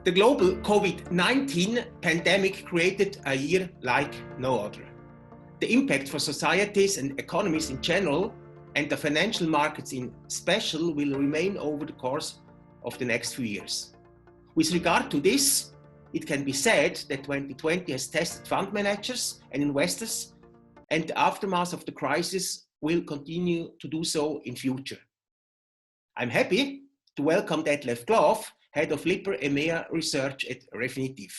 The global COVID-19 pandemic created a year like no other. The impact for societies and economies in general, and the financial markets in special, will remain over the course of the next few years. With regard to this, it can be said that 2020 has tested fund managers and investors, and the aftermath of the crisis will continue to do so in future. I'm happy to welcome Detlef Glave, Head of Lipper EMEA Research at Refinitiv.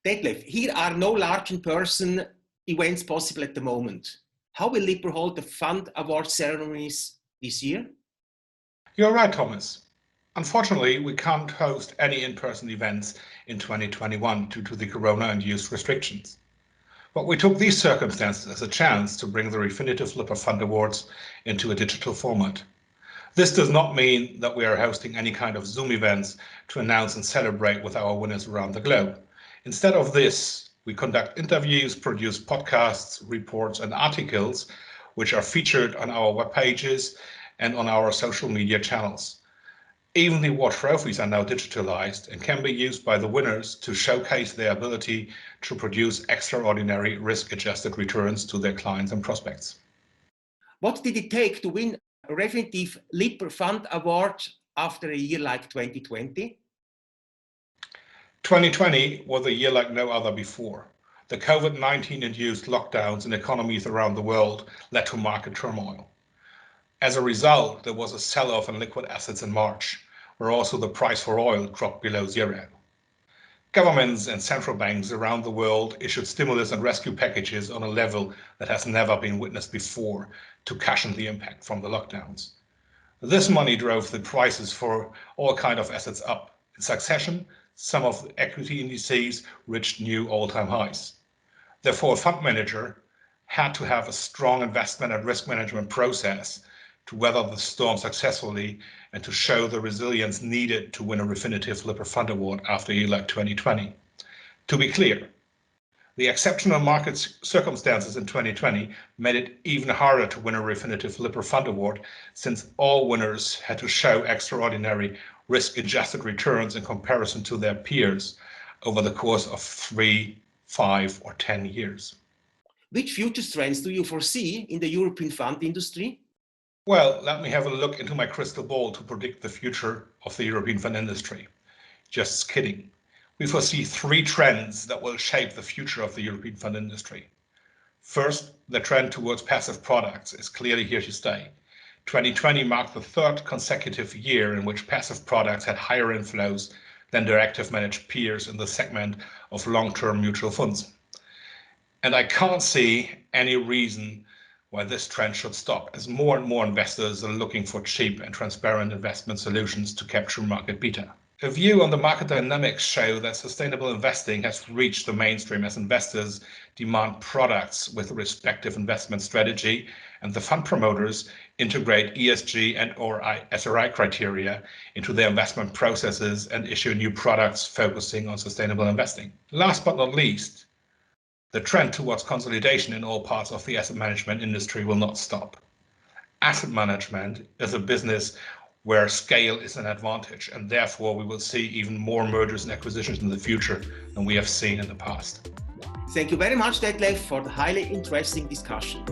Detlef, here are no large in-person events possible at the moment. How will Lipper hold the fund award ceremonies this year? You're right, Thomas. Unfortunately, we can't host any in-person events in 2021 due to the corona-induced restrictions. But we took these circumstances as a chance to bring the Refinitiv Lipper Fund Awards into a digital format. This does not mean that we are hosting any kind of Zoom events to announce and celebrate with our winners around the globe. Instead of this, we conduct interviews, produce podcasts, reports, and articles which are featured on our web pages and on our social media channels. Even the award trophies are now digitalized and can be used by the winners to showcase their ability to produce extraordinary risk-adjusted returns to their clients and prospects. What did it take to win a Refinitiv Lipper Fund Award after a year like 2020? 2020 was a year like no other before. The COVID-19 induced lockdowns in economies around the world led to market turmoil. As a result, there was a sell-off in liquid assets in March, where also the price for oil dropped below zero. Governments and central banks around the world issued stimulus and rescue packages on a level that has never been witnessed before to cushion the impact from the lockdowns. This money drove the prices for all kinds of assets up. In succession, some of the equity indices reached new all-time highs. Therefore, a fund manager had to have a strong investment and risk management process to weather the storm successfully and to show the resilience needed to win a Refinitiv Lipper Fund Award after a year like 2020. To be clear, the exceptional market circumstances in 2020 made it even harder to win a Refinitiv Lipper Fund Award, since all winners had to show extraordinary risk-adjusted returns in comparison to their peers over the course of 3, 5, or 10 years. Which future trends do you foresee in the European fund industry? Well, let me have a look into my crystal ball to predict the future of the European fund industry. Just kidding. We foresee 3 trends that will shape the future of the European fund industry. First, the trend towards passive products is clearly here to stay. 2020 marked the 3rd consecutive year in which passive products had higher inflows than their active managed peers in the segment of long-term mutual funds. And I can't see any reason why this trend should stop, as more and more investors are looking for cheap and transparent investment solutions to capture market beta. A view on the market dynamics show that sustainable investing has reached the mainstream as investors demand products with a respective investment strategy, and the fund promoters integrate ESG and or SRI criteria into their investment processes and issue new products focusing on sustainable investing. Last but not least, the trend towards consolidation in all parts of the asset management industry will not stop. Asset management is a business where scale is an advantage, and therefore we will see even more mergers and acquisitions in the future than we have seen in the past. Thank you very much, Detlef, for the highly interesting discussion.